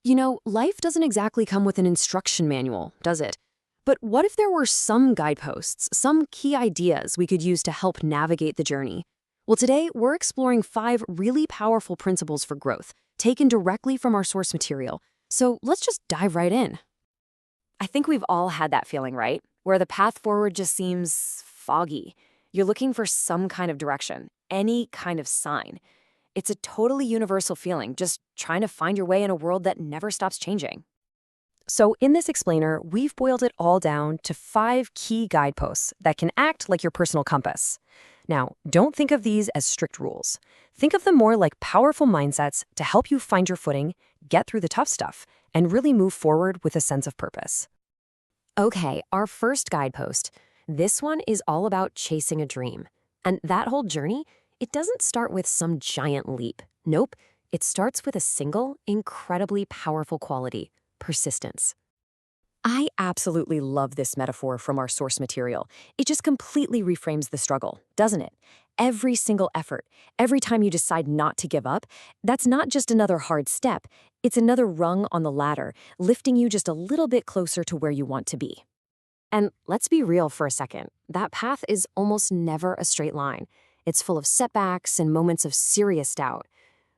Life doesn't exactly come with an instruction manual, does it? But what if there were some guideposts, some key ideas we could use to help navigate the journey? Well, today we're exploring 5 really powerful principles for growth, taken directly from our source material. So let's just dive right in. I think we've all had that feeling, right? Where the path forward just seems foggy. You're looking for some kind of direction, any kind of sign. It's a totally universal feeling, just trying to find your way in a world that never stops changing. So, in this explainer, we've boiled it all down to 5 key guideposts that can act like your personal compass. Now, don't think of these as strict rules. Think of them more like powerful mindsets to help you find your footing, get through the tough stuff, and really move forward with a sense of purpose. Okay, our first guidepost. This one is all about chasing a dream. And that whole journey, it doesn't start with some giant leap. Nope, it starts with a single, incredibly powerful quality: persistence. I absolutely love this metaphor from our source material. It just completely reframes the struggle, doesn't it? Every single effort, every time you decide not to give up, that's not just another hard step. It's another rung on the ladder, lifting you just a little bit closer to where you want to be. And let's be real for a second. That path is almost never a straight line. It's full of setbacks and moments of serious doubt.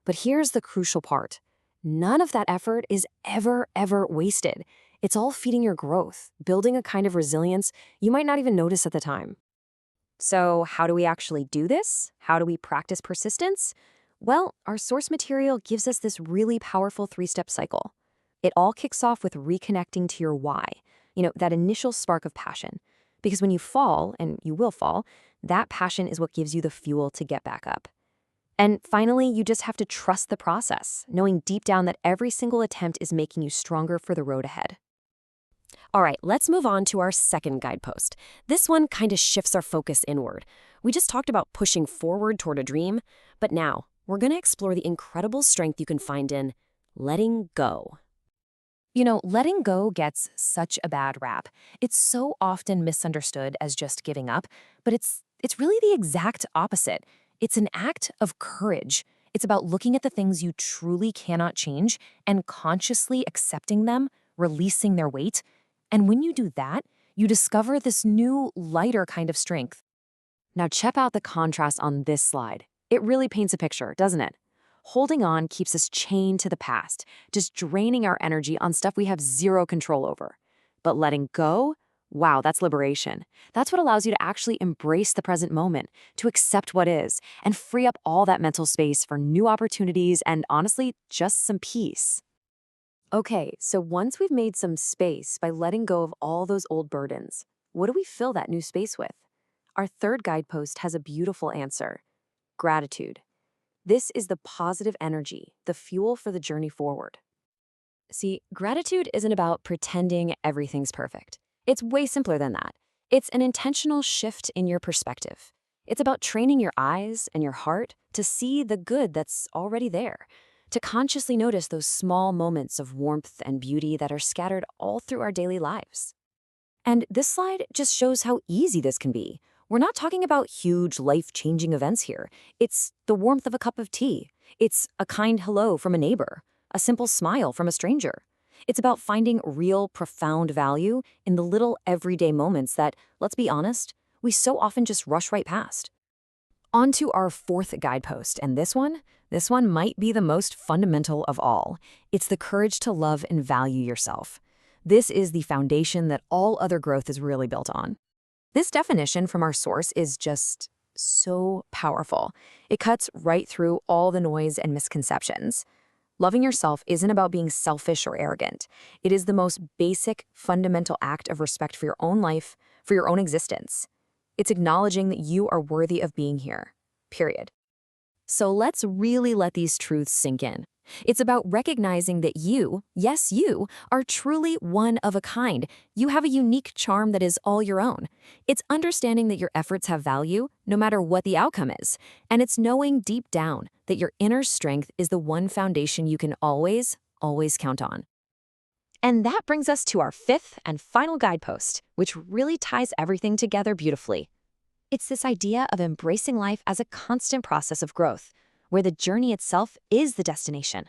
But here's the crucial part. None of that effort is ever wasted. It's all feeding your growth, building a kind of resilience you might not even notice at the time. So, how do we actually do this? How do we practice persistence? Well, our source material gives us this really powerful 3-step cycle. It all kicks off with reconnecting to your why, that initial spark of passion. Because when you fall, and you will fall, that passion is what gives you the fuel to get back up. And finally, you just have to trust the process, knowing deep down that every single attempt is making you stronger for the road ahead. All right, let's move on to our second guidepost. This one kind of shifts our focus inward. We just talked about pushing forward toward a dream, but now we're going to explore the incredible strength you can find in letting go. Letting go gets such a bad rap. It's so often misunderstood as just giving up, but it's really the exact opposite. It's an act of courage. It's about looking at the things you truly cannot change and consciously accepting them, releasing their weight. And when you do that, you discover this new, lighter kind of strength. Now check out the contrast on this slide. It really paints a picture, doesn't it? Holding on keeps us chained to the past, just draining our energy on stuff we have zero control over. But letting go, wow, that's liberation. That's what allows you to actually embrace the present moment, to accept what is, and free up all that mental space for new opportunities and, honestly, just some peace. Okay, so once we've made some space by letting go of all those old burdens, what do we fill that new space with? Our third guidepost has a beautiful answer: gratitude. This is the positive energy, the fuel for the journey forward. See, gratitude isn't about pretending everything's perfect. It's way simpler than that. It's an intentional shift in your perspective. It's about training your eyes and your heart to see the good that's already there, to consciously notice those small moments of warmth and beauty that are scattered all through our daily lives. And this slide just shows how easy this can be. We're not talking about huge, life-changing events here. It's the warmth of a cup of tea. It's a kind hello from a neighbor, a simple smile from a stranger. It's about finding real, profound value in the little everyday moments that, let's be honest, we so often just rush right past. On to our fourth guidepost, and this one might be the most fundamental of all. It's the courage to love and value yourself. This is the foundation that all other growth is really built on. This definition from our source is just so powerful. It cuts right through all the noise and misconceptions. Loving yourself isn't about being selfish or arrogant. It is the most basic, fundamental act of respect for your own life, for your own existence. It's acknowledging that you are worthy of being here, period. So let's really let these truths sink in. It's about recognizing that you, yes, you, are truly one of a kind. You have a unique charm that is all your own. It's understanding that your efforts have value, no matter what the outcome is. And it's knowing deep down that your inner strength is the one foundation you can always count on. And that brings us to our fifth and final guidepost, which really ties everything together beautifully. It's this idea of embracing life as a constant process of growth, where the journey itself is the destination.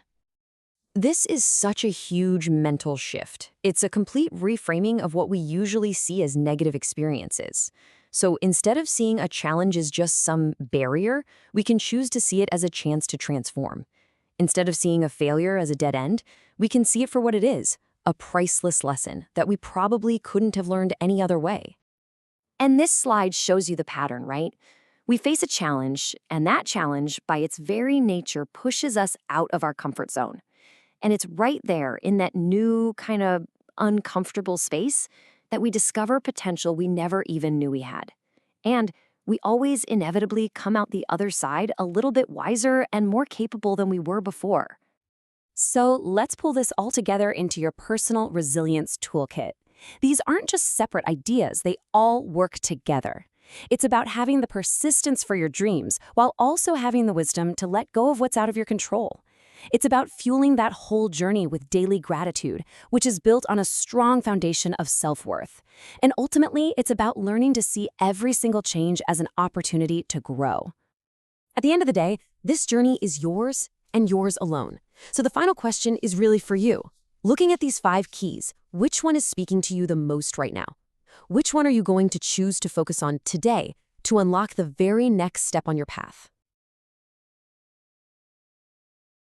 This is such a huge mental shift. It's a complete reframing of what we usually see as negative experiences. So instead of seeing a challenge as just some barrier, we can choose to see it as a chance to transform. Instead of seeing a failure as a dead end, we can see it for what it is, a priceless lesson that we probably couldn't have learned any other way. And this slide shows you the pattern, right? We face a challenge, and that challenge, by its very nature, pushes us out of our comfort zone. And it's right there in that new, kind of uncomfortable space that we discover potential we never even knew we had. And we always inevitably come out the other side a little bit wiser and more capable than we were before. So let's pull this all together into your personal resilience toolkit. These aren't just separate ideas, they all work together. It's about having the persistence for your dreams while also having the wisdom to let go of what's out of your control. It's about fueling that whole journey with daily gratitude, which is built on a strong foundation of self-worth. And ultimately, it's about learning to see every single change as an opportunity to grow. At the end of the day, this journey is yours and yours alone. So the final question is really for you. Looking at these 5 keys, which one is speaking to you the most right now? Which one are you going to choose to focus on today to unlock the very next step on your path?